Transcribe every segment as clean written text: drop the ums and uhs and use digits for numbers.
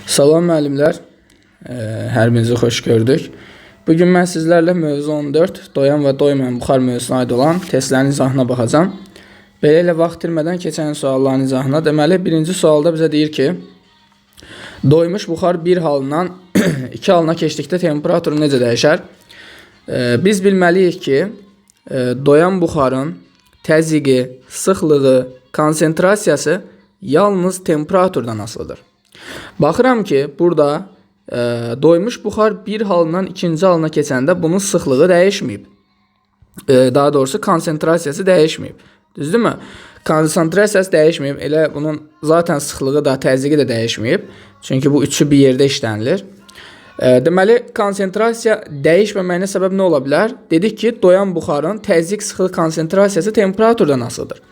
Salam müəllimlər, hər birinizi xoş gördük. Bugün mən sizlərlə mövzu 14, doyan və doymayan buxar mövzusuna aid olan testlərin izahına baxacağım. Belə ilə vaxt itirmədən keçən sualların izahına. Deməli, birinci sualda bizə deyir ki, doymuş buxar bir halından 2 halına keçdikdə temperaturu necə dəyişər? Biz bilməliyik ki, doyan buxarın təzyiqi, sıxlığı, konsentrasiyası yalnız temperaturdan asılıdır. Baxıram ki, burada doymuş buxar bir halından ikinci halına keçəndə bunun sıxlığı dəyişməyib. Daha doğrusu konsentrasiyası dəyişməyib. Düzdürmü? Konsentrasiyası dəyişməyib. Elə bunun zaten sıxlığı da, təzyiqi də dəyişməyib. Çünki bu üçü bir yerdə işlənilir. Deməli, konsentrasiya dəyişməməyinə səbəb nə ola bilər? Dedik ki, doyan buxarın təzyiq, sıxlıq, konsentrasiyası temperaturdan asılıdır.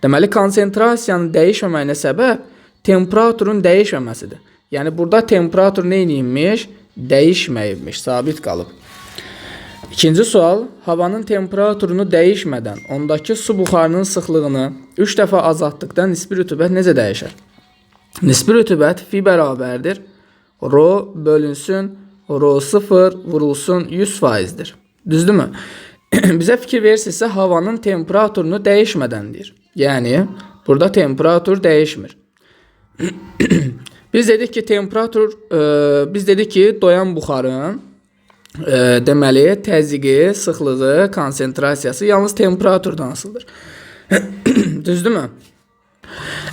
Deməli, konsentrasiyanın dəyişməməyinə səbəb temperaturun dəyişməməsidir. Yəni, burada temperatur neyinmiş? Dəyişməyibmiş, sabit qalıb. İkinci sual, havanın temperaturunu dəyişmədən ondakı su buxarının sıxlığını 3 dəfə azaltdıqda nisbi rütubət necə dəyişər? Nisbi rütubət fi bərabərdir. Rho bölünsün, rho 0 vurulsun 100%'dir. Düzdürmü? Bizə fikir verirsinizsə, havanın temperaturunu dəyişmədəndir. Yəni, burada temperatur dəyişmir. Biz dedik ki, doyan buxarın deməli, təzyiqi, sıxlığı, konsentrasiyası yalnız temperaturdan asılıdır. Düzdürmü?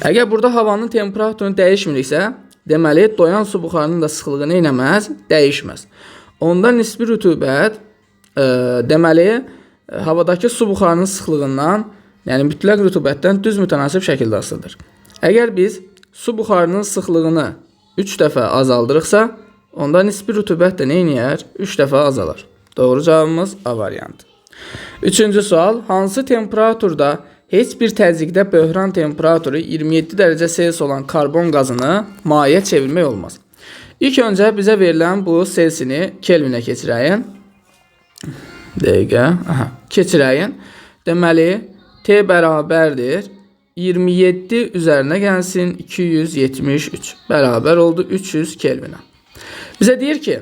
Əgər burada havanın temperaturunu dəyişmiriksə, deməli, doyan su buxarının da sıxlığı neynəməz? Dəyişməz. Onda nisbi rütubət, deməli, havadakı su buxarının sıxlığından, yəni mütləq rütubətdən düz mütənasib şəkildə asılıdır. Əgər biz su buxarının sıxlığını 3 dəfə azaldırıqsa, onda nisbi rütubət də neyniyər? 3 dəfə azalar. Doğru cavabımız A variantı. Üçüncü sual, hansı temperaturda heç bir təzyiqdə böhran temperaturu 27 dərəcə Celsius olan karbon qazını maye çevirmək olmaz. İlk öncə bizə verilən bu Celsius'ini Kelvinə keçirəyin. Keçirəyin. Deməli, T bərabərdir. 27 üzərinə gəlsin 273. Bərabər oldu 300 Kelvinə. Bizə deyir ki,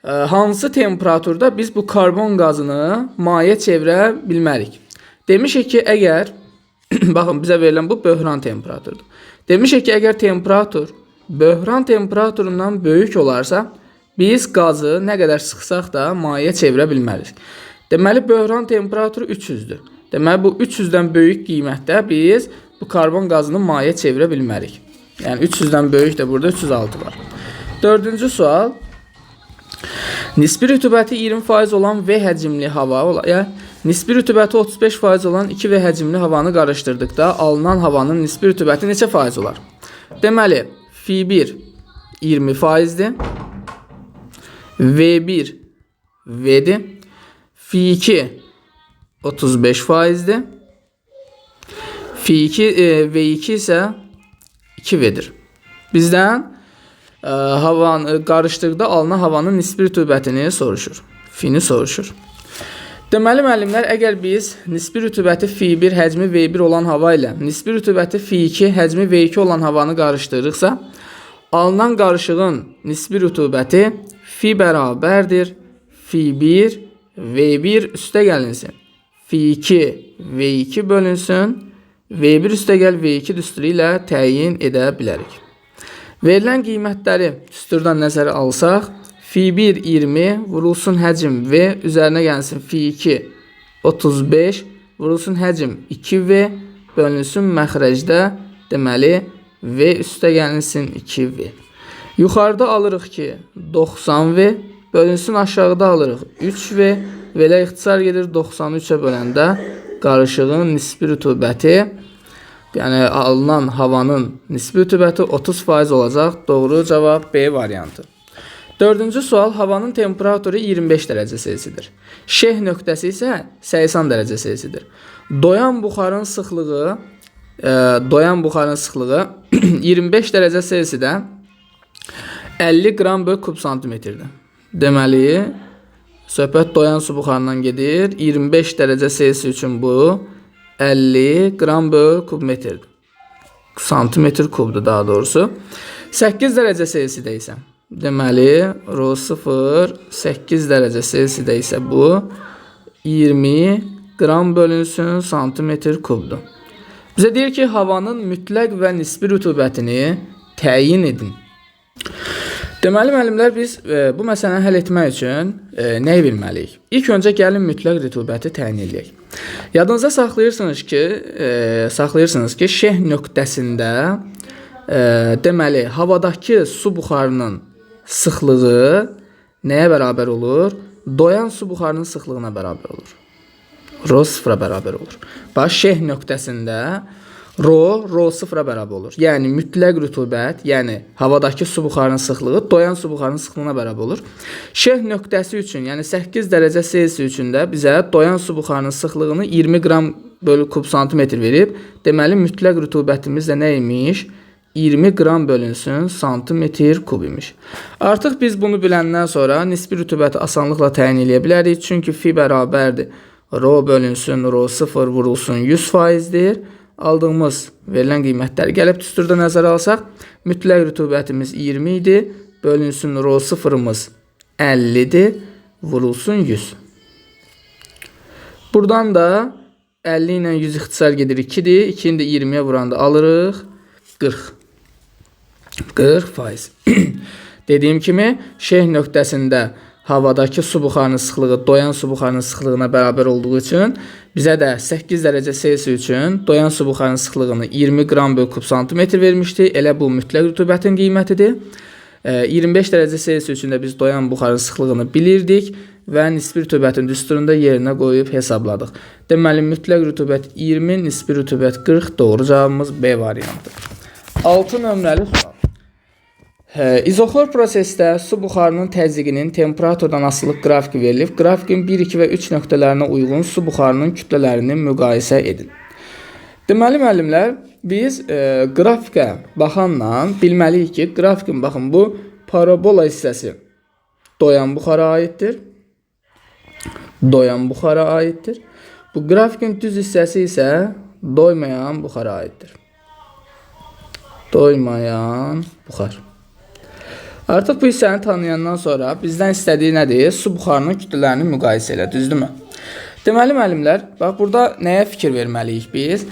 hansı temperaturda biz bu karbon qazını maye çevirə bilmərik? Demişik ki, əgər, baxın, bizə verilən bu böhran temperaturudur. Demişik ki, əgər temperatur böhran temperaturundan böyük olarsa, biz qazı nə qədər sıxsaq da maye çevirə bilmərik. Deməli, böhran temperaturu 300'dür. Deməli, bu 300'dən böyük qiymətdə biz bu karbon qazını maye çevirə bilmərik. Yəni, 300'dən böyük də burada 306 var. Dördüncü sual. Nisbi rütubəti 20% olan V həcmli hava, nisbi rütubəti 35% olan 2V həcmli havanı qarışdırdıqda alınan havanın nisbi rütubəti neçə faiz olar? Deməli, F1 20%'dir. V1 V'dir. F2 35%'dir. V2 isə 2V'dir. Bizdən havanı qarışdıqda alınan havanın nisbi rütubətini soruşur. Fini soruşur. Deməli, müəllimlər, əgər biz nisbi rütubəti F1 həcmi V1 olan hava ilə nisbi rütubəti F2 həcmi V2 olan havanı qarışdırırıqsa, alınan qarışığın nisbi rütubəti F bərabərdir. F1 V1 üstə gəlinsin. F2 V2 bölünsün. V1 üstə gəl V2 düsturu ilə təyin edə bilərik. Verilən qiymətləri düsturdan nəzərə alsaq, F1 20 vurulsun həcm V üzərinə gəlsin F2 35 vurulsun həcm 2V bölünsün məxrəcdə, deməli V üstə gəlinsin 2V. Yuxarıda alırıq ki 90V bölünsün aşağıda alırıq 3V və elə ixtisar gedir 93'ə böləndə qarışığın nisbi rütubəti, yəni alınan havanın nisbi rütubəti 30% olacaq. Doğru cavab B variantı. Dördüncü sual, havanın temperaturu 25 dərəcə Celsius'dir. Şeh nöqtəsi isə 80 dərəcə Celsius'dir. Doyan buxarın sıxlığı 25 dərəcə Celsius'də 50 qram bölü kub santimetrdir. Deməli, söhbət doyan su buxarından gedir. 25 dərəcə Celsius üçün bu 50 qram bölü kub metrdir. Santimetr kubdur daha doğrusu. 8 dərəcə Selsidə isə, deməli, rho 0, 8 dərəcə Selsidə isə bu 20 qram bölünsün santimetr kubdur. Bizə deyir ki, havanın mütləq və nisbi rütubətini təyin edin. Deməli, müəllimlər, biz bu məsələni həll etmək üçün nəyi bilməliyik? İlk öncə gəlin mütləq rütubəti təyin edək. Yadınızda saxlayırsınız ki, şeh nöqtəsində deməli, havadakı su buxarının sıxlığı nəyə bərabər olur? Doyan su buxarının sıxlığına bərabər olur. Rho 0-a bərabər olur. Bax, şeh nöqtəsində rho 0-a bərabər olur. Yəni, mütləq rütubət, yəni havadakı su buxarının sıxlığı doyan su buxarının sıxlığına bərabər olur. Şeh nöqtəsi üçün, yəni 8 dərəcə Selsi üçün də bizə doyan su buxarının sıxlığını 20 qram bölü kub santimetr verib. Deməli, mütləq rütubətimiz də nə imiş? 20 qram bölünsün santimetr kub imiş. Artıq biz bunu biləndən sonra nisbi rütubəti asanlıqla təyin edə bilərik. Çünki fi bərabərdir. Rho bölünsün, rho 0 vurulsun 100%dir. Aldığımız verilən qiymətləri gəlib düsturda nəzərə alsaq, mütləq rütubətimiz 20 idi. Bölünsün, rho 0-ımız 50-dir. Vurulsun 100. Buradan da 50 ilə 100 ixtisar gedir 2-dir. 2-ni də 20-yə vuranda alırıq 40. 40%. Dediyim kimi, şeh nöqtəsində havadakı su buxarının sıxlığı doyan su buxarının sıxlığına bərabər olduğu üçün bizə də 8 dərəcə Selsi üçün doyan su buxarının sıxlığını 20 qram bölü kub santimetr vermişdi. Elə bu mütləq rütubətin qiymətidir. 25 dərəcə Selsi üçün də biz doyan buxarın sıxlığını bilirdik və nisbi rütubətin düsturunda yerinə qoyub hesabladıq. Deməli, mütləq rütubət 20, nisbi rütubət 40, doğru cavabımız B variantıdır. 6 nömrəli sual. İzoxlor prosesdə su buxarının təzyiqinin temperaturdan asılılıq qrafiki verilib. Qrafikin 1, 2 və 3 nöqtələrinə uyğun su buxarının kütlələrini müqayisə edin. Deməli, müəllimlər, biz qrafikə baxanla bilməliyik ki, grafikin, baxın, bu parabola hissəsi doyan buxara aiddir. Doyan buxara aiddir. Bu qrafikin düz hissəsi isə doymayan buxara aiddir. Doymayan buxar. Artıq bu hissəni tanıyandan sonra bizdən istədiyi nədir? Su buxarının kütlələrini müqayisə elə, düzdürmü? Deməli, müəllimlər, bax, burada nəyə fikir verməliyik biz?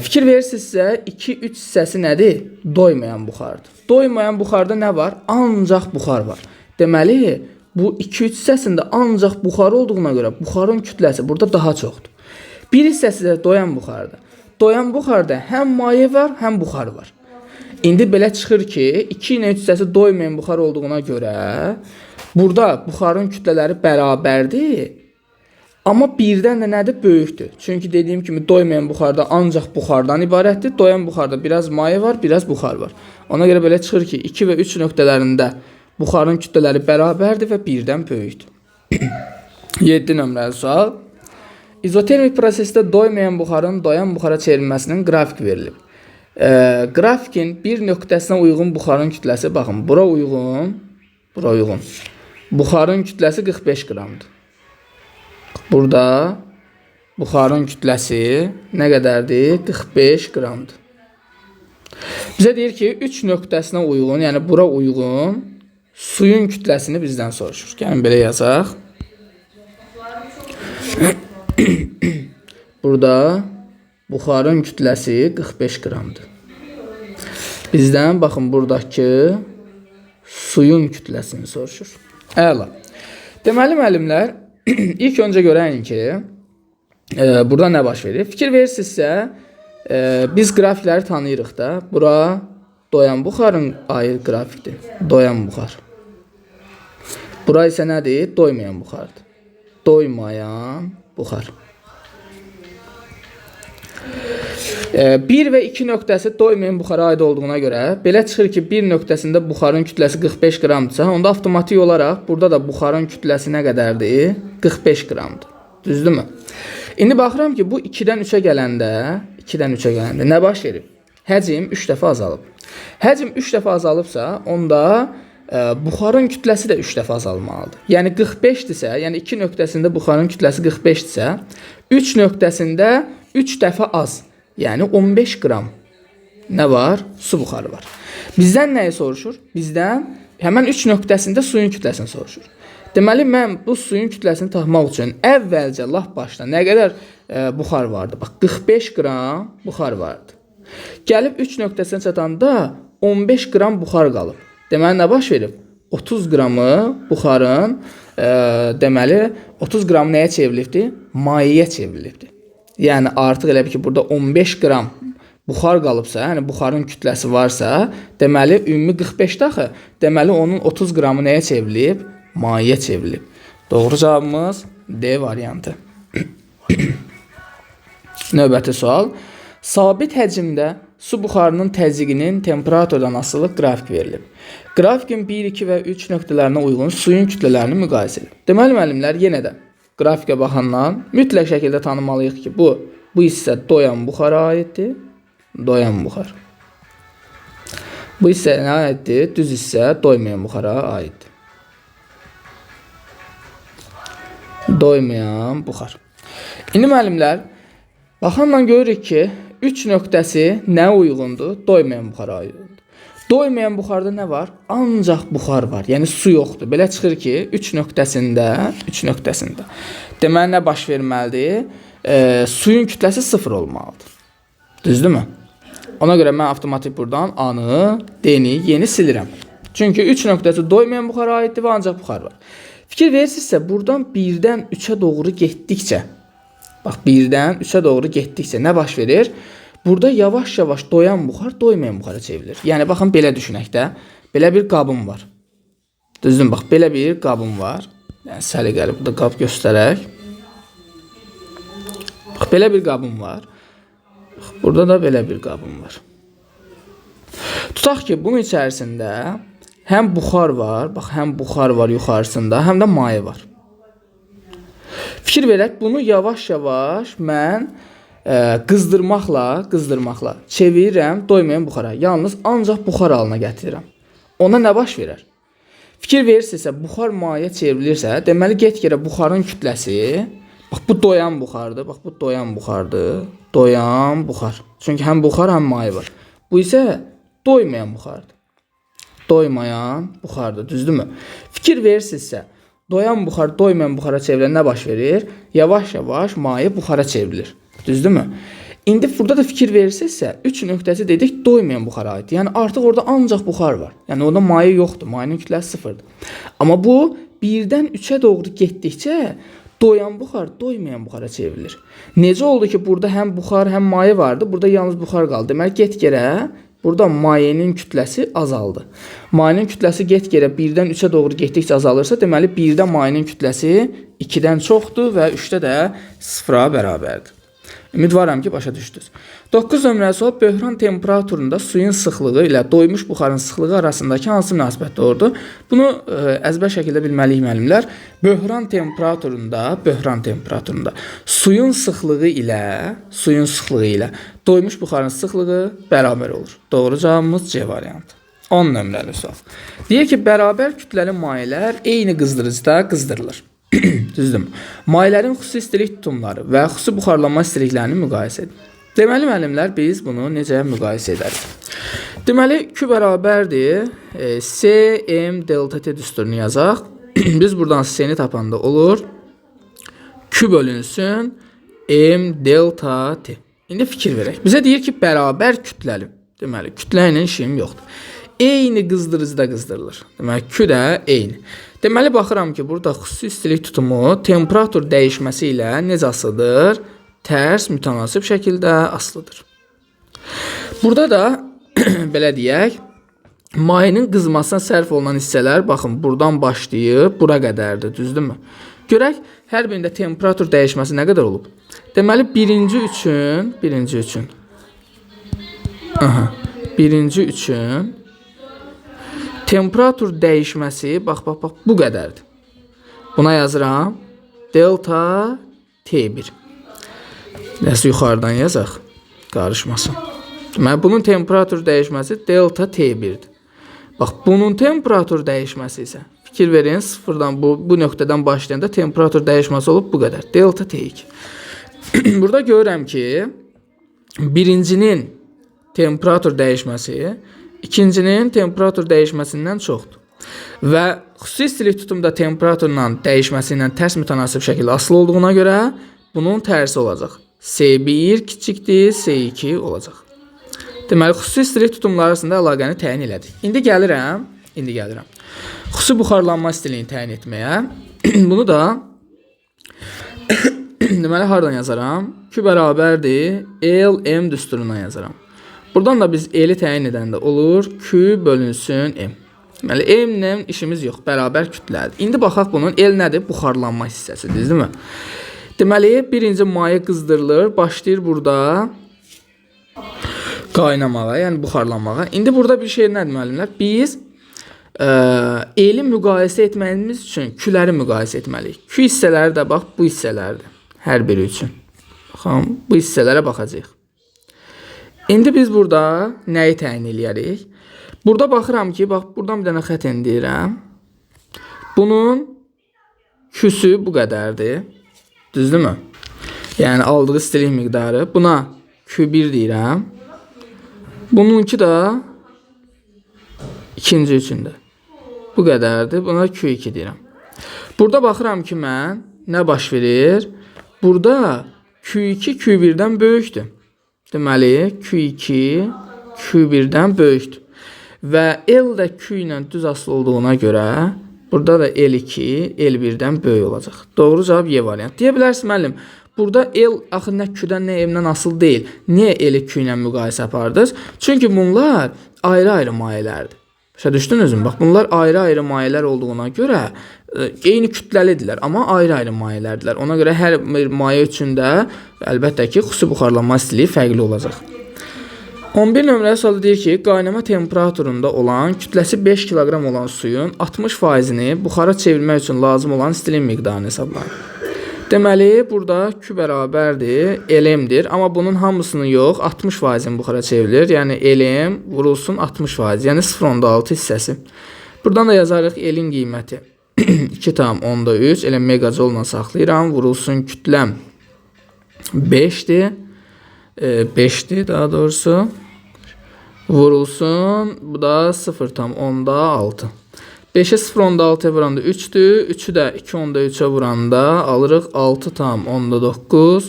Fikir verirsinizsə, 2-3 hissəsi nədir? Doymayan buxardır. Doymayan buxarda nə var? Ancaq buxar var. Deməli, bu 2-3 hissəsində ancaq buxar olduğuna görə buxarın kütləsi burada daha çoxdur. Bir hissəsi də doyan buxardır. Doyan buxarda həm maye var, həm buxar var. İndi belə çıxır ki, 2 ilə 3 hissəsi doymayan buxar olduğuna görə burada buxarın kütlələri bərabərdir. Amma birdən də nədir? Böyükdür. Çünki dediyim kimi doymayan buxarda ancaq buxardan ibarətdir. Doyan buxarda biraz maye var, biraz buxar var. Ona görə belə çıxır ki, 2 və 3 nöqtələrində buxarın kütlələri bərabərdir və birdən böyükdür. 7 nömrəli sual. İzotermik prosesdə doymayan buxarın doyan buxara çevrilməsinin qrafik verilib. Grafikin bir nöqtəsinə uyğun buxarın kütləsi, baxın, bura uyğun. Buxarın kütləsi 45 qramdır. Burada buxarın kütləsi nə qədərdir? 45 qramdır. Bizə deyir ki, 3 nöqtəsinə uyğun, yəni bura uyğun suyun kütləsini bizdən soruşur. Gəlin belə yazaq. Burada buxarın kütləsi 45 qramdır. Bizdən, baxın, buradakı suyun kütləsini soruşur. Əla. Deməli, müəllimlər, ilk öncə görəyin ki, burada nə baş verir? Fikir verirsinizsə, biz qrafikləri tanıyırıq da. Bura doyan buxarın aid qrafikdir. Doyan buxar. Bura isə nədir? Doymayan buxardır. Doymayan buxar. 1 və 2 nöqtəsi doymayan buxara aid olduğuna görə belə çıxır ki, bir nöqtəsində buxarın kütləsi 45 qramdırsa, onda avtomatik olaraq burada da buxarın kütləsi nə qədərdir? 45 qramdır. Düzdürmü? İndi baxıram ki, bu 2-dən 3-ə gələndə nə baş verir? Həcm 3 dəfə azalıb. Həcm 3 dəfə azalıbsa, onda buxarın kütləsi də 3 dəfə azalmalıdır. Yəni 45-dirsə, yəni 2 nöqtəsində buxarın kütləsi 45-dirsə, 3 nöqtəsində 3 dəfə az, yəni 15 qram. Nə var? Su buxarı var. Bizdən nəyi soruşur? Bizdən həmən 3 nöqtəsində suyun kütləsini soruşur. Deməli, mən bu suyun kütləsini tapmaq üçün əvvəlcə lap başda nə qədər buxar vardı? Bax, 45 qram buxar vardı. Gəlib 3 nöqtəsinə çatanda 15 qram buxar qalıb. Deməli, nə baş verib? 30 qramı buxarın, deməli, 30 qram nəyə çevrilibdir? Mayeyə çevrilibdir. Yəni, artıq elə ki, burada 15 qram buxar qalıbsa, yəni buxarın kütləsi varsa, deməli, ümumi 45 daxı, deməli, onun 30 qramı nəyə çevrilib? Mayeyə çevrilib. Doğru cavabımız D variantı. Növbəti sual. Sabit həcmdə su buxarının təzyiqinin temperaturdan asılı qrafik verilib. Grafikin 1, 2 və 3 nöqtələrinə uyğun suyun kütlələrini müqayisə edib. Deməli, müəllimlər, yenə də qrafikə baxandan mütləq şəkildə tanımalıyıq ki, bu hissə doyan buxara aiddir. Doyan buxar. Bu hissə nə aiddir? Düz hissə doymayan buxara aiddir. Doymayan buxar. İndi müəllimlər, baxanla görürük ki, 3 nöqtəsi nə uyğundur? Doymayan buxara uyğundur. Doymayan buxarda nə var? Ancaq buxar var. Yəni su yoxdur. Belə çıxır ki, 3 nöqtəsində. Deməli, nə baş verməlidir? Suyun kütləsi 0 olmalıdır. Düzdürmü? Ona görə mən avtomatik buradan A-nı, D-ni yeni silirəm. Çünki 3 nöqtəsi doymayan buxara aiddir və ancaq buxar var. Fikir verirsinizsə, buradan 1-dən 3-ə doğru getdikcə, bax, 1-dən 3-ə doğru getdikcə nə baş verir? Burada yavaş-yavaş doyan buxar doymayan buxara çevrilir. Yəni, baxın, belə düşünək də, belə bir qabım var. Düzdür, bax, belə bir qabım var. Yəni, səliqəli, burada qab göstərək. Bax, belə bir qabım var. Bax, burada da belə bir qabım var. Tutaq ki, bunun içərisində həm buxar var, bax, həm buxar var yuxarısında, həm də maye var. Fikir verək, bunu yavaş-yavaş mən qızdırmaqla çevirirəm doymayan buxara. Yalnız ancaq buxar halına gətirirəm. Ona nə baş verər? Fikir verirsinizsə, buxar mayeyə çevrilirsə, deməli, get-gedə buxarın kütləsi, bax, bu doyan buxardır, bax, bu doyan buxardır, doyan buxar. Çünki həm buxar, həm maye var. Bu isə doymayan buxardır. Doymayan buxardır, düzdürmü? Fikir verirsinizsə, doyan buxar, doymayan buxara çevrilən nə baş verir? Yavaş-yavaş maye buxara çevrilir. Düzdürmü? İndi burada da fikir verirsinizsə, 3 nöqtəsi dedik doymayan buxara aiddir. Yəni, artıq orada ancaq buxar var. Yəni, orada maye yoxdur, mayenin kütləsi 0-dır. Amma bu, 1-dən 3-ə doğru getdikcə doyan buxar, doymayan buxara çevrilir. Necə oldu ki, burada həm buxar, həm maye vardı, burada yalnız buxar qaldı. Deməli, get-gedə burada mayenin kütləsi azaldı. Mayenin kütləsi get-gedə 1-dən 3-ə doğru getdikcə azalırsa, deməli, 1-də mayenin kütləsi 2-dən çoxdur və 3-də də 0-a bərabərdir. Ümidvaram ki, başa düşdünüz. 9 nömrəli sual, böhran temperaturunda suyun sıxlığı ilə doymuş buxarın sıxlığı arasındakı hansı münasibət doğrudur? Bunu əzbər şəkildə bilməliyik müəllimlər. Böhran temperaturunda suyun sıxlığı ilə doymuş buxarın sıxlığı bərabər olur. Doğru cavabımız C variantı. 10 nömrəli sual. Deyir ki, bərabər kütləli mayelər eyni qızdırıcıda qızdırılır. Düzdür. Mayələrin xüsusi istilik tutumları və xüsusi buxarlanma istiliklərini müqayisə edin. Deməli, müəllimlər, biz bunu necə müqayisə edərik? Deməli, Q bərabərdir. C, M, delta T düsturunu yazaq. Biz buradan C-ni tapanda olur. Q bölünsün. M, delta T. İndi fikir verək. Bizə deyir ki, bərabər kütləli. Deməli, kütlə ilə işim yoxdur. Eyni qızdırıcıda qızdırılır. Deməli, Q də eyni. Deməli, baxıram ki, burada xüsusi istilik tutumu temperatur dəyişməsi ilə necə asılıdır? Tərs, mütənasib şəkildə asılıdır. Burada da, belə deyək, mayenin qızmasına sərf olunan hissələr, baxın, buradan başlayıb, bura qədərdir, düzdürmü? Görək, hər birində temperatur dəyişməsi nə qədər olub? Deməli, birinci üçün temperatur dəyişməsi, bax, bu qədərdir. Buna yazıram, delta T1. Nəsə yuxarıdan yazaq, qarışmasın. Deməli, bunun temperatur dəyişməsi delta T1'dir. Bax, bunun temperatur dəyişməsi isə, fikir verin, sıfırdan, bu nöqtədən başlayanda temperatur dəyişməsi olub bu qədər, delta T2. Burada görürəm ki, birincinin temperatur dəyişməsi ikincinin temperatur dəyişməsindən çoxdur. Və xüsusi istilik tutumda temperaturla dəyişməsi ilə tərs mütənasib şəkildə asılı olduğuna görə bunun tərsi olacaq. S1 kiçikdir, S2 olacaq. Deməli, xüsusi istilik tutumları arasında əlaqəni təyin elədik. İndi gəlirəm. Xüsusi buxarlanma istiliyini təyin etməyə. Bunu da deməli, hardan yazaram? Q bərabərdir, L, M düsturundan yazaram. Buradan da biz L-i təyin edəndə olur, Q bölünsün M. Deməli, M-lə işimiz yox, bərabər kütlədir. İndi baxaq bunun L nədir? Buxarlanma hissəsidir, deyilmi? Deməli, birinci maye qızdırılır, başlayır burada qaynamağa, yəni buxarlanmağa. İndi burada bir şey nədir müəllimlər? Biz L-i müqayisə etməyimiz üçün Q-ləri müqayisə etməliyik. Q hissələri də bax, bu hissələrdir. Hər biri üçün. Baxın, bu hissələrə baxacağıq. İndi biz burada nəyi təyin eləyərik? Burada baxıram ki, bax, buradan bir dənə xət endirirəm. Bunun Q-sü bu qədərdir. Düzdürmü? Yəni, aldığı istilik miqdarı. Buna Q1 deyirəm. Bununki da ikinci üçündə. Bu qədərdir. Buna Q2 deyirəm. Burada baxıram ki, mən nə baş verir? Burada Q2 Q1-dən böyükdür. Deməli, Q2 Q1-dən böyükdür. Və L də Q ilə düz asılı olduğuna görə burada da L2 L1-dən böyük olacaq. Doğru cavab Y variantı. Deyə bilərsin, müəllim, burada L axı nə Q-dən, nə M-dən asılı deyil. Niyə L-i Q ilə müqayisə apardınız? Çünki bunlar ayrı-ayrı mayelərdir. Başa düşdünüzmü? Bax, bunlar ayrı-ayrı mayelər olduğuna görə eyni kütləlidirlər, amma ayrı-ayrı mayelərdirlər. Ona görə hər bir maye üçün də əlbəttə ki, xüsusi buxarlanma istiliyi fərqli olacaq. 11 nömrəli sualda deyir ki, qaynama temperaturunda olan kütləsi 5 kiloqram olan suyun 60%-ni buxara çevirmək üçün lazım olan istilik miqdarını hesablayın. Deməli, burada Q bərabərdir, LM-dir, amma bunun hamısını yox, 60%-ni buxara çevrilir. Yəni, LM vurulsun 60%, yəni 0.6 hissəsi. Buradan da yazarıq L-in qiyməti 2,3, elə megajolla saxlayıram, vurulsun kütləm 5-dir, 5-dir daha doğrusu. Vurulsun, bu da 0,6. 5'e 0,6'ya vuranda 3'dür. 3'ü də 2,3'e vuranda alırıq 6,9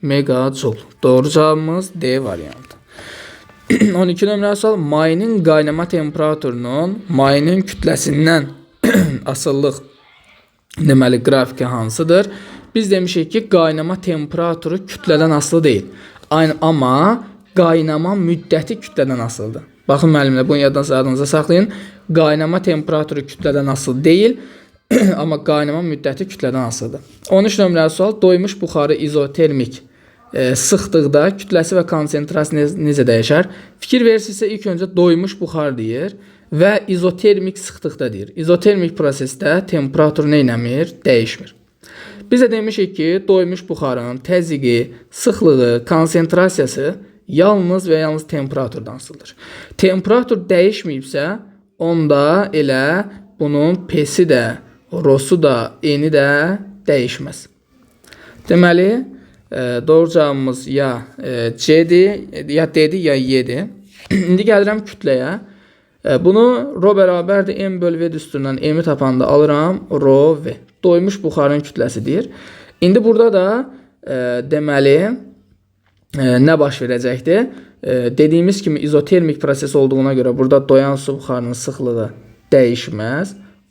megajoule. Doğru cavabımız D variantı. 12 nömrəli sual. Mayenin qaynama temperaturunun mayenin kütləsindən asıllıq deməli qrafiki hansıdır? Biz demişik ki, qaynama temperaturu kütlədən asılı deyil. Amma qaynama müddəti kütlədən asılıdır. Baxın müəllimlər, bunu yadınıza saxlayın. Qaynama temperaturu kütlədən asılı deyil, amma qaynama müddəti kütlədən asılıdır. 13 nömrəli sual. Doymuş buxarı izotermik sıxdıqda kütləsi və konsentrasiyası necə dəyişər? Fikir verirsinizsə, ilk öncə doymuş buxar deyir və izotermik sıxdıqda deyir. İzotermik prosesdə temperatur nə eləmir? Dəyişmir. Biz də demişik ki, doymuş buxarın təzyiqi, sıxlığı, konsentrasiyası yalnız və yalnız temperaturdan asılıdır. Temperatur dəyişməyibsə, onda elə bunun P-si də, Rho-su da, N-i də dəyişməz. Deməli, doğru cavabımız ya C-dir, ya D-dir, ya Y-dir. İndi gəlirəm kütləyə. Bunu Rho bərabərdir M bölü V düsturundan M-i tapanda alıram Rho V. Doymuş buxarın kütləsidir. İndi burada da deməli nə baş verəcəkdir? Dediyimiz kimi izotermik proses olduğuna görə burada doyan su buxarının sıxlığı dəyişməz.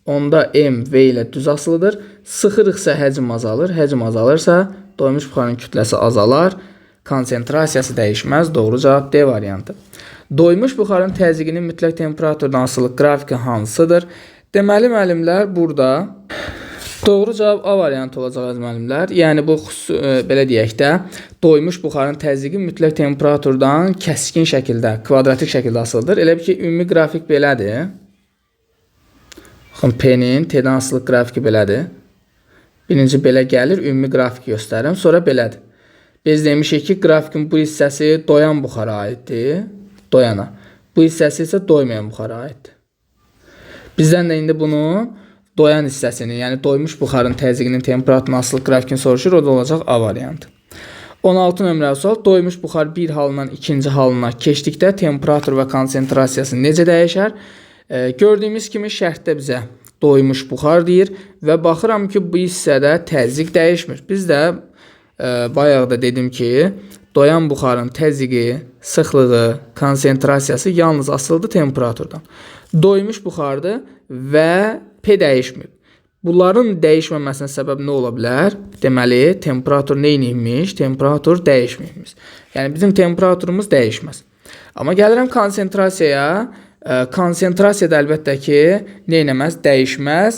Onda M V ilə düz asılıdır. Sıxırıqsa həcm azalır. Həcm azalırsa doymuş buxarın kütləsi azalar. Konsentrasiyası dəyişməz. Doğru cavab D variantı. Doymuş buxarın təzyiqinin mütləq temperaturdan asılı qrafiki hansıdır? Deməli müəllimlər, burada doğru cavab A variantı olacaq əziz müəllimlər. Yəni bu belə deyək də, doymuş buxarın təzyiqi mütləq temperaturdan kəskin şəkildə, kvadratik şəkildə asılıdır. Elə bir ki, ümumi qrafik belədir. Baxın, P-nin T-dən asılı qrafiki belədir. Birinci belə gəlir, ümumi qrafik göstərim, sonra belədir. Biz demişik ki, qrafikin bu hissəsi doyan buxara aiddir. Doyana. Bu hissəsi isə doymayan buxara aiddir. Bizdən də indi bunu doyan hissəsini, yəni doymuş buxarın təzyiqinin temperaturuna asılı qrafikini soruşur, o da olacaq A variantı. 16 nömrəli sual. Doymuş buxar bir halından ikinci halına keçdikdə temperatur və konsentrasiyası necə dəyişər? Gördüyümüz kimi şərtdə bizə doymuş buxar deyir və baxıram ki, bu hissədə təzyiq dəyişmir. Biz də bayaq da dedim ki, doyan buxarın təzyiqi, sıxlığı, konsentrasiyası yalnız asılıdır temperaturdan. Doymuş buxardır və P dəyişmir. Bunların dəyişməməsinə səbəb nə ola bilər? Deməli, temperatur neyinmiş? Temperatur dəyişməyimiz. Yəni, bizim temperaturumuz dəyişməz. Amma gəlirəm konsentrasiyaya. Konsentrasiyada əlbəttə ki, neynəməz? Dəyişməz.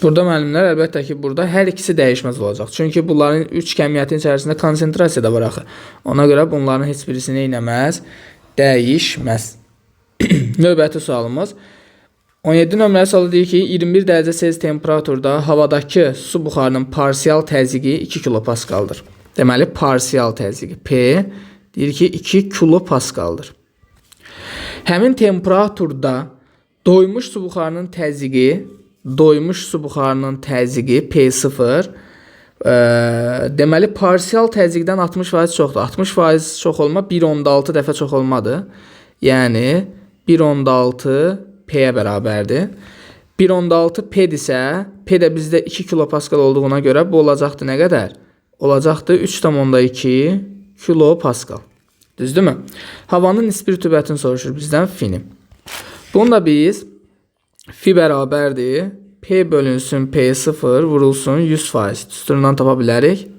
Burada müəllimlər, əlbəttə ki, burada hər ikisi dəyişməz olacaq. Çünki bunların 3 kəmiyyətin içərisində konsentrasiya da var axı. Ona görə bunların heç birisi neynəməz? Dəyişməz. Növbəti sualımız. 17 nömrəli sualı deyir ki, 21 dərəcə Selsi temperaturda havadakı su buxarının parsial təzyiqi 2 kilopaskaldır. Deməli, parsial təzyiqi P deyir ki, 2 kilopaskaldır. Həmin temperaturda doymuş su buxarının təzyiqi P0 deməli, parsial təzyiqdən 60% çoxdur. 60% çox olma 1.6 dəfə çox olmadı. Yəni, 1.6 P-yə bərabərdir. 1.6 P-dirsə, P də bizdə 2 kilopaskal olduğuna görə bu olacaqdır nə qədər? Olacaqdır 3.2 kilopaskal. Düzdürmü? Havanın nisbi rütubətini soruşur bizdən F-ni. Bunu da biz F bərabərdir. P bölünsün P0 vurulsun 100%. Düsturundan tapa bilərik.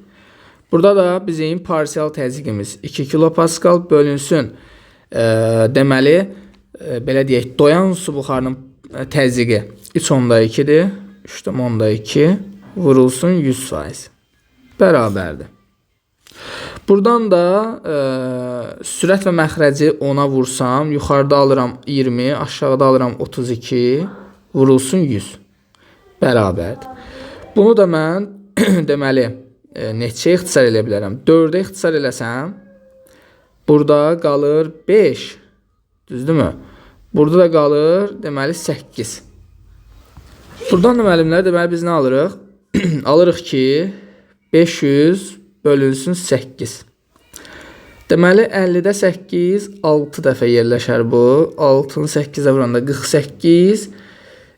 Burada da bizim parsial təzyiqimiz 2 kilopaskal bölünsün. Deməli, belə deyək, doyan su buxarının təzyiqi 3.2-dir. 3.2 vurulsun 100%. Bərabərdir. Buradan da sürət və məxrəci 10-a vursam, yuxarıda alıram 20, aşağıda alıram 32, vurulsun 100. Bərabərdir. Bunu da mən deməli, neçəyə ixtisar eləyə bilərəm? 4-ə ixtisar eləsəm, burada qalır 5. Düzdürmü? Burada da qalır, deməli, 8. Buradan da müəllimlər, deməli, biz nə alırıq? Alırıq ki, 500 bölünsün 8. Deməli, 50-də 8, 6 dəfə yerləşər bu. 6-nı 8-ə vuranda 48.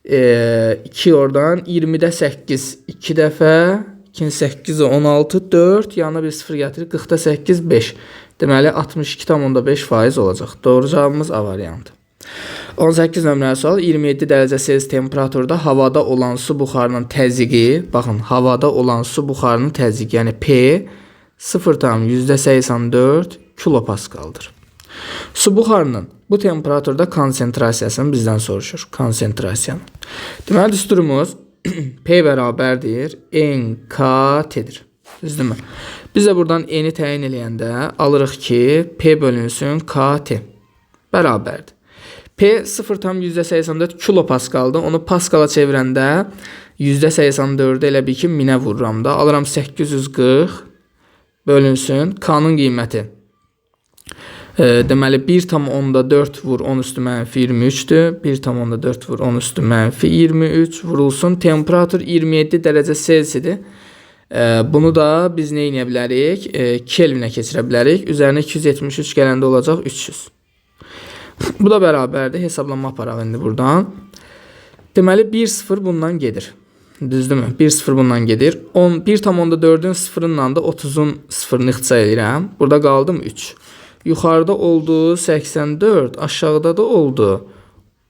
2 oradan, 20-də 8, 2 dəfə. 2-ni 8-ə 16, 4. Yanına bir 0 gətirir. 40-da 8, 5. Deməli, 62,5% olacaq. Doğru cavabımız A variantı. 18 nömrəli sual. 27 dərəcə Selsi temperaturda havada olan su buxarının təzyiqi, baxın, havada olan su buxarının təzyiqi, yəni P 0,84 kilopaskaldır. Su buxarının bu temperaturda konsentrasiyasını bizdən soruşur. Konsentrasiyanı. Deməli, düsturumuz P bərabərdir, NKT-dir. Düzdürmü? Biz də buradan N-i təyin eləyəndə alırıq ki, P bölünsün KT bərabərdir. P 0,84 kilopaskaldır. Onu paskala çevirəndə %84-də elə bir ki, 1000-ə vururam da. Alıram 840 bölünsün. K-nın qiyməti. Deməli, 1,4 vur 10 üstü mənfi 23-dür. 1,4 vur 10 üstü mənfi 23 vurulsun. Temperatur 27 dərəcə Selsidir. Bunu da biz nə edə bilərik? Kelvinə keçirə bilərik. Üzərinə 273 gələndə olacaq 300. Bu da bərabərdir. Hesablanma aparaq indi buradan. Deməli, 1,0 bundan gedir. Düzdürmü? 1,0 bundan gedir. 1,4-ün sıfırınla da 30-un sıfırını ixtisar edirəm. Burada qaldım 3. Yuxarıda oldu 84. Aşağıda da oldu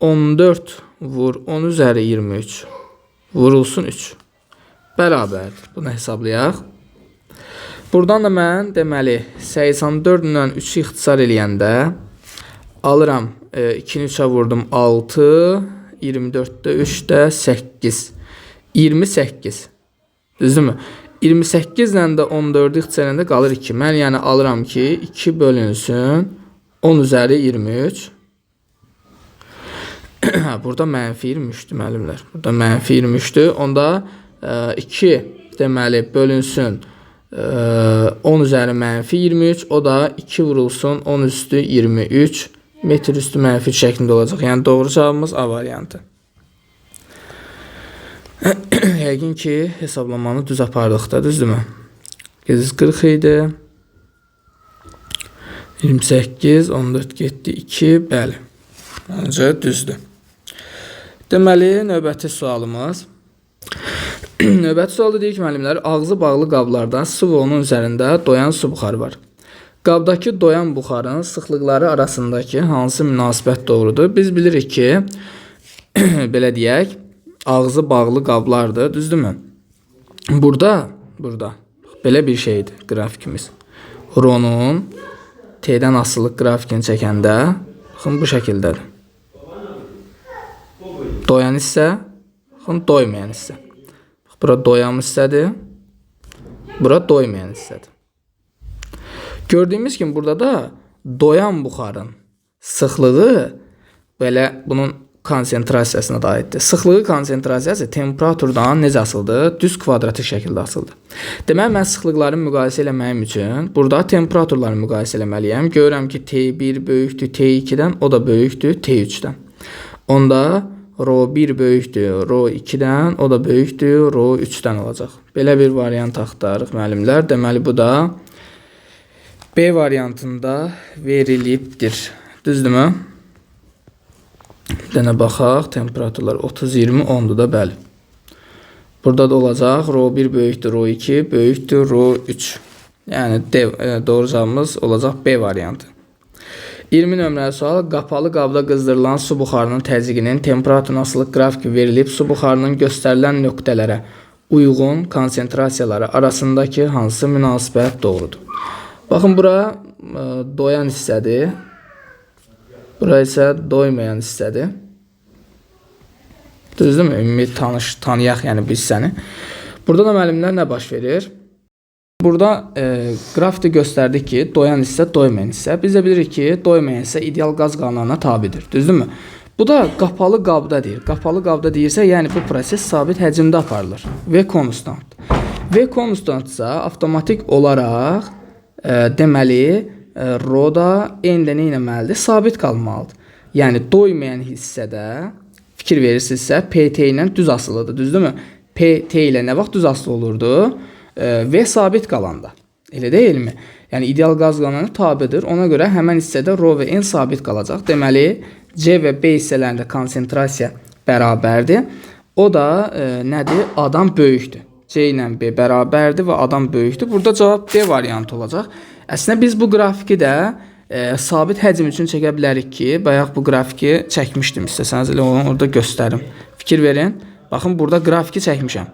14 vur 10 üzəri 23. Vurulsun 3. Bərabərdir. Bunu hesablayaq. Buradan da mən deməli 84 ilə 3-ü ixtisar eləyəndə alıram 2-ni 3-ə vurdum 6, 24-də 3-də 8, 28. Düzdürmü? 28 ilə də 14-ü ixtisar edəndə qalır 2. Mən yəni alıram ki, 2 bölünsün 10 üzəri 23. Burada mənfi 23-dür müəllimlər. Burada mənfi 23-dür. Onda 2 deməli bölünsün 10 üzəri mənfi 23. O da 2 vurulsun 10 üstü 23 metr üstü mənfi şəklində olacaq. Yəni doğru cavabımız A variantı. Yəqin ki, hesablamanı düz apardıq da, düzdürmü? 840 idi. 28, 14 getdi 2, bəli. Məncə düzdür. Deməli, növbəti sualımız. Növbəti sualda deyir ki, müəllimlər, ağzı bağlı qablarda su və onun üzərində doyan su buxarı var. Qabdakı doyan buxarın sıxlıqları arasındakı hansı münasibət doğrudur? Biz bilirik ki, belə deyək, ağzı bağlı qablardır, düzdürmü? Burada belə bir şeydir qrafikimiz. R'nun T'dən asılıq grafikini çəkəndə, baxın, bu şəkildədir. Doyan hissə, baxın, doymayan hissə. Bura doyan hissədir, bura doymayan hissədir. Gördüyümüz kimi burada da doyan buxarın sıxlığı belə bunun konsentrasiyasına da aiddir. Sıxlığı konsentrasiyası temperaturdan necə asıldır? Düz kvadratik şəkildə asıldır. Deməli, mən sıxlıqları müqayisə eləməyim üçün burada temperaturları müqayisə eləməliyəm. Görürəm ki, T1 böyükdür T2-dən, o da böyükdür T3-dən. Onda Rho1 böyükdür Rho2-dən, o da böyükdür Rho3-dən olacaq. Belə bir variant axtarırıq, müəllimlər. Deməli, bu da B variantında verilibdir. Düzdürmü? Dənə baxaq, temperaturlar 30-20, 10'dur da, bəli. Burada da olacaq, Rho1 böyükdür Rho2, böyükdür Rho3. Yəni, doğru cavabımız olacaq B variantı. 20 nömrəli sual, qapalı qabda qızdırılan su buxarının təzyiqinin temperaturun asılıq qrafiki verilib, su buxarının göstərilən nöqtələrə uyğun konsentrasiyaları arasındakı hansı münasibət doğrudur? Baxın, bura doyan hissədir. Bura isə doymayan hissədir. Düzdürmü? Ümumi tanıyaq yəni bu hissəni. Burada da müəllimlər nə baş verir? Burada qrafikdə göstərdik ki, doyan hissə, doymayan hissə. Biz də bilirik ki, doymayan hissə ideal qaz qanunlarına tabidir. Düzdürmü? Bu da qapalı qabda deyir. Qapalı qabda deyirsə, yəni bu proses sabit həcmdə aparılır. V konstant. V konstantsa avtomatik olaraq deməli, Rho da N-də nə etməlidir? Sabit qalmalıdır. Yəni, doymayan hissədə fikir verirsinizsə, PT ilə düz asılıdır, düzdürmü? PT ilə nə vaxt düz asılı olurdu? V sabit qalanda. Elə deyilmi? Yəni, ideal qaz qanununa tabidir. Ona görə həmən hissədə Rho və N sabit qalacaq. Deməli, C və B hissələrində konsentrasiya bərabərdir. O da nədir? Adam böyükdür. C ilə B bərabərdir və adam böyükdür. Burada cavab D variantı olacaq. Əslində biz bu qrafiki də sabit həcm üçün çəkə bilərik ki, bayaq bu qrafiki çəkmişdim. İstəsəniz elə onu orada göstərim. Fikir verin. Baxın, burada qrafiki çəkmişəm.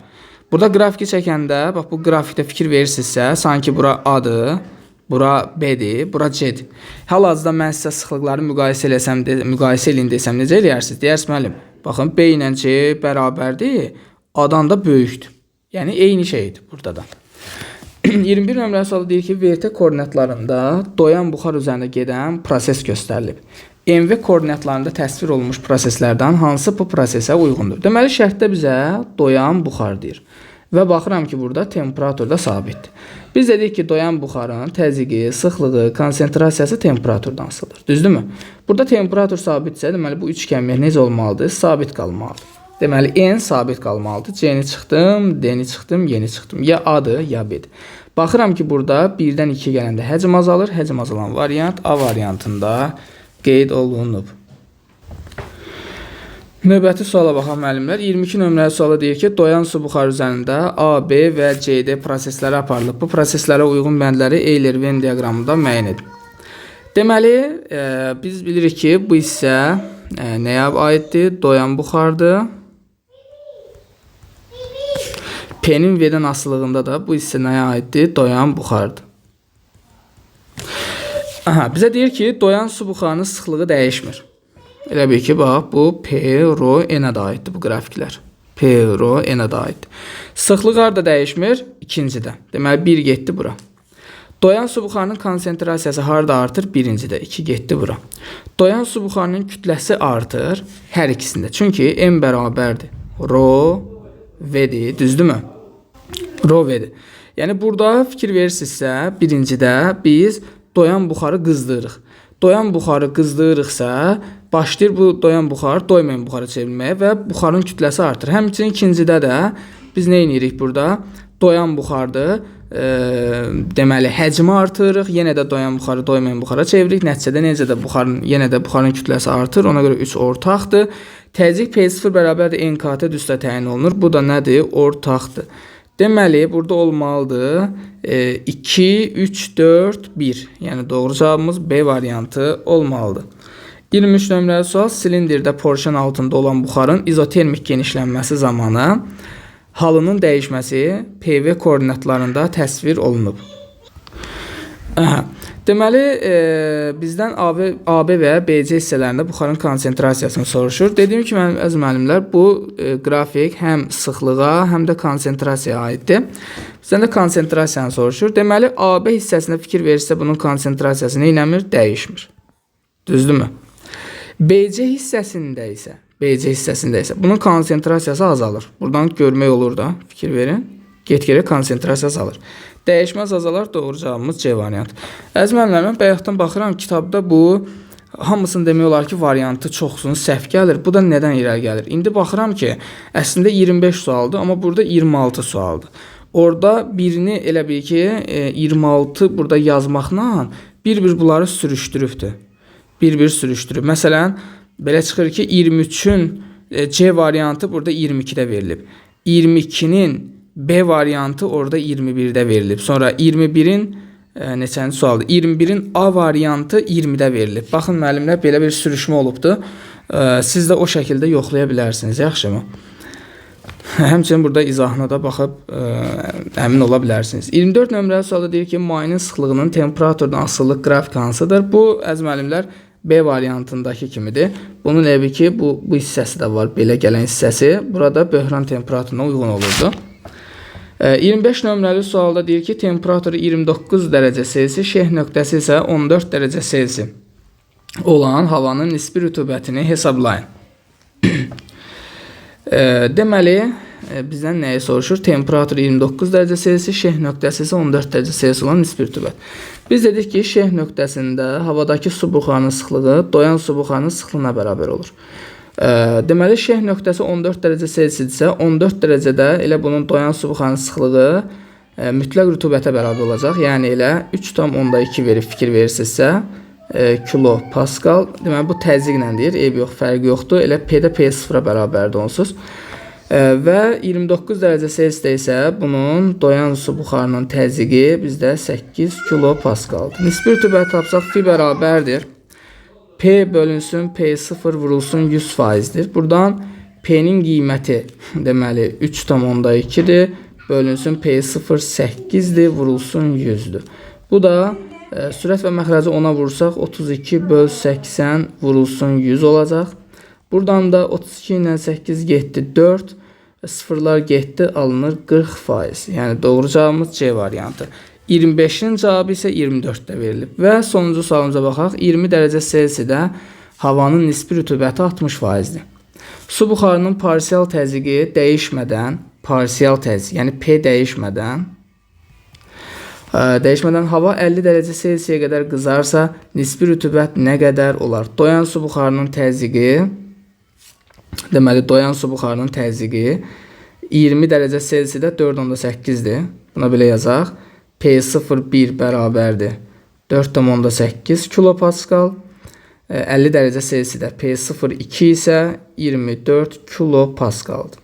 Burada qrafiki çəkəndə, bax bu qrafikdə fikir verirsinizsə, sanki bura A-dır, bura B-dir, bura C-dir. Hal-hazırda mən sizə sıxlıqları müqayisə eləyin desəm, necə eləyərsiniz? Deyərsiniz, müəllim, baxın, B ilə C bərabərdir, A-dan da böyükdür. Yəni, eyni şeydir burada da. 21 nömrəli sualı deyir ki, VT koordinatlarında doyan buxar üzərində gedən proses göstərilib. MV koordinatlarında təsvir olunmuş proseslərdən hansı bu prosesə uyğundur? Deməli, şərtdə bizə doyan buxar deyir. Və baxıram ki, burada temperatur da sabitdir. Biz dedik ki, doyan buxarın təzyiqi, sıxlığı, konsentrasiyası temperaturdan asılıdır. Düzdürmü? Burada temperatur sabitsə, deməli, bu üçgənlik necə olmalıdır? Sabit qalmalıdır. Deməli, N sabit qalmalıdır. C-ni çıxdım, D-ni çıxdım, Y-ni çıxdım. Ya A-dır, ya B-dir. Baxıram ki, burada 1-dən 2 gələndə həcm azalır. Həcm azalan variant A variantında qeyd olunub. Növbəti suala baxaq, müəllimlər. 22 nömrəli suala deyir ki, doyan su buxarı üzərində A, B və C-D prosesləri aparılıb. Bu proseslərə uyğun bəndləri Euler-Venn diaqramında müəyyən edin. Deməli, biz bilirik ki, bu hissə nəyə aiddir? Doyan buxardır. P-nin V-dən asılılığında da bu hissə nəyə aiddir? Doyan buxardır. Bizə deyir ki, doyan su buxarının sıxlığı dəyişmir. Elə bil ki, bax, bu P, Rho, N-ə də aiddir bu qrafiklər. P, Rho, N-ə də aiddir. Sıxlıq harada dəyişmir? İkincidə. Deməli, 1 getdi bura. Doyan su buxarının konsentrasiyası harada artır? Birincidə. 2 getdi bura. Doyan su buxarının kütləsi artır hər ikisində. Çünki M bərabərdir. Rho, V-dir. Düzdürmü? Rho, V-dir. Yəni, burada fikir verirsinizsə, birincidə biz doyan buxarı qızdırırıq. Doyan buxarı qızdırırıqsa, başlayır bu doyan buxar doymayan buxarı çevrilməyə və buxarın kütləsi artır. Həmçinin ikincidə də biz nə edirik burada? Doyan buxardır deməli həcmi artırırıq, yenə də doyan buxarı doymayan buxara çeviririk. Nəticədə necə də yenə də buxarın kütləsi artır. Ona görə 3 ortaqdır. Təzyiq P0 bərabərdir NKT düzdə təyin olunur. Bu da nədir? Ortaqdır. Deməli, burada olmalıdır 2, 3, 4, 1. Yəni doğru cavabımız B variantı olmalıdır. 23 nömrəli sual. Silindirdə porşan altında olan buxarın izotermik genişlənməsi zamanı halının dəyişməsi PV koordinatlarında təsvir olunub. Deməli, bizdən AB və BC hissələrində buxarın konsentrasiyasını soruşur. Dediyim kimi, əziz müəllimlər, bu qrafik həm sıxlığa, həm də konsentrasiyaya aiddir. Bizdən də konsentrasiyanı soruşur. Deməli, AB hissəsində fikir verirsə, bunun konsentrasiyası neynəmir? Dəyişmir. Düzdürmü? BC hissəsində isə bunun konsentrasiyası azalır. Buradan görmək olur da, fikir verin. Get-gedə konsentrasiyası azalır. Dəyişməz azalar, doğru cavabımız C variantı. Əziz müəllimlər, mən bayaqdan baxıram, kitabda bu hamısını demək olar ki, variantı çoxsunu səhv gəlir. Bu da nədən irəli gəlir? İndi baxıram ki, əslində 25 sualdır, amma burada 26 sualdır. Orada birini elə bil ki, 26 burada yazmaqla bir-bir bunları sürüşdürübdür. Bir-bir sürüşdürüb. Məsələn, belə çıxır ki, 23-ün C variantı burada 22-də verilib. 22-nin B variantı orada 21-də verilib. Sonra 21-in neçənci sualdır? 21-in A variantı 20-də verilib. Baxın, müəllimlər, belə bir sürüşmə olubdur. Siz də o şəkildə yoxlaya bilərsiniz, yaxşımı? Həmçinin burada izahına da baxıb əmin ola bilərsiniz. 24 nömrəli sualda deyir ki, mayenin sıxlığının temperaturdan asılılıq qrafik hansıdır? Bu, əziz müəllimlər, B variantındakı kimidir. Bunun elə ki, bu hissəsi də var, belə gələn hissəsi. Burada böhran temperaturuna uyğun olurdu. 25 nömrəli sualda deyir ki, temperaturu 29 dərəcə Selsi, şeh nöqtəsi isə 14 dərəcə Selsi olan havanın nisbi rütubətini hesablayın. Deməli, bizdən nəyi soruşur? Temperaturu 29 dərəcə Selsi, şeh nöqtəsi isə 14 dərəcə Selsi olan nisbi rütubət. Biz dedik ki, şeh nöqtəsində havadakı su buxarının sıxlığı doyan su buxarının sıxlığına bərabər olur. Deməli, şeh nöqtəsi 14 dərəcə Selsidirsə, 14 dərəcədə elə bunun doyan su buxarının sıxlığı mütləq rütubətə bərabər olacaq. Yəni elə 3,2 verib fikir verirsinizsə, kilo Pascal. Deməli, bu təzyiqlə deyir, eyb yox, fərqi yoxdur. Elə P-də P0-a bərabərdir onsuz. Və 29 dərəcə Selsidə isə bunun doyan su buxarının təzyiqi bizdə 8 kilo Pascaldır. Nisbi rütubət tapsaq Fi bərabərdir. P bölünsün P0 vurulsun 100%'dir. Buradan P'nin qiyməti deməli 3,2'dir. Bölünsün P0 8'dir. Vurulsun 100'dür. Bu da sürət və məxrəci 10'a vursaq 32 böl 80 vurulsun 100 olacaq. Buradan da 32 ilə 8 getdi 4. Sıfırlar getdi, alınır 40%. Yəni doğru cavabımız C variantı. 25'in cavabı isə 24'də verilib. Və sonuncu sualımıza baxaq. 20 dərəcə Selsidə havanın nisbi rütubəti 60%'dir. Su buxarının parsial təzyiqi dəyişmədən, parsial təzyiq, yəni P dəyişmədən hava 50 dərəcə Selsiyə qədər qızarsa, nisbi rütubət nə qədər olar? Doyan su buxarının təzyiqi, deməli doyan su buxarının təzyiqi 20 dərəcə Selsidə 4,8'dir. Buna belə yazaq. P01 bərabərdir 4,8 kilopascal. 50 dərəcə Selsidə P02 isə 24 kilopascaldır.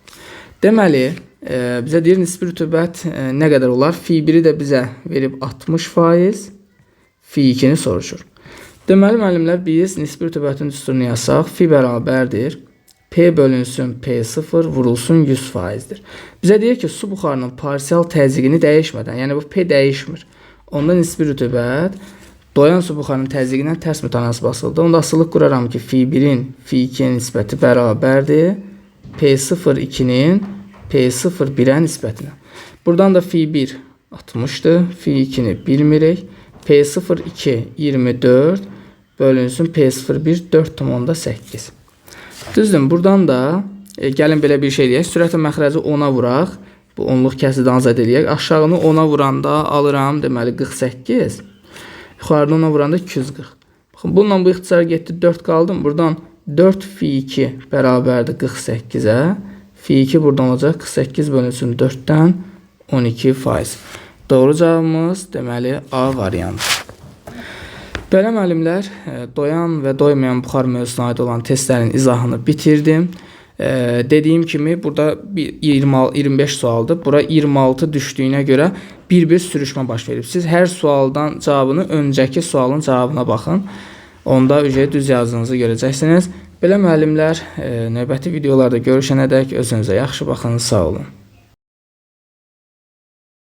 Deməli, bizə deyir nisbi rütubət nə qədər olar? Fi1-i də bizə verib 60%, Fi2-ni soruşur. Deməli, müəllimlər, biz nisbi rütubətin düsturunu yazsaq, Fi bərabərdir P bölünsün P0 vurulsun 100%'dir. Bizə deyir ki, su buxarının parsial təzyiqini dəyişmədən, yəni bu P dəyişmir. Onda nisbi rütubət doyan su buxarının təzyiqindən tərs mütənasib asılıdır. Onda asılıq quraram ki, Fi1-in Fi2-yə nisbəti bərabərdir P02-nin P01-ə nisbətinə. Buradan da Fi1 60'dır, Fi2-ni bilmirik. P02 24 bölünsün P01 4,8. Düzdür, buradan da gəlin belə bir şey deyək. Sürət və məxrəci 10'a vuraq. Bu 10'luq kəsidən azad eləyək. Aşağını 10'a vuranda alıram, deməli 48. Yuxarıda 10'a vuranda 240. Baxın, bununla bu ixtisar getdi, 4 qaldım. Buradan 4 Fi2 bərabərdir 48'ə. Fi2 buradan olacaq 48 bölünsün 4'dən 12%. Doğru cavabımız deməli A variantı. Belə müəllimlər, doyan və doymayan buxar mövzusuna aid olan testlərin izahını bitirdim. Dediyim kimi burada 25 sualdır. Bura 26 düşdüyünə görə bir sürüşmə baş verib. Siz hər sualdan cavabını öncəki sualın cavabına baxın. Onda düz yazdığınızı görəcəksiniz. Belə müəllimlər, növbəti videolarda görüşənədək özünüzə yaxşı baxın, sağ olun.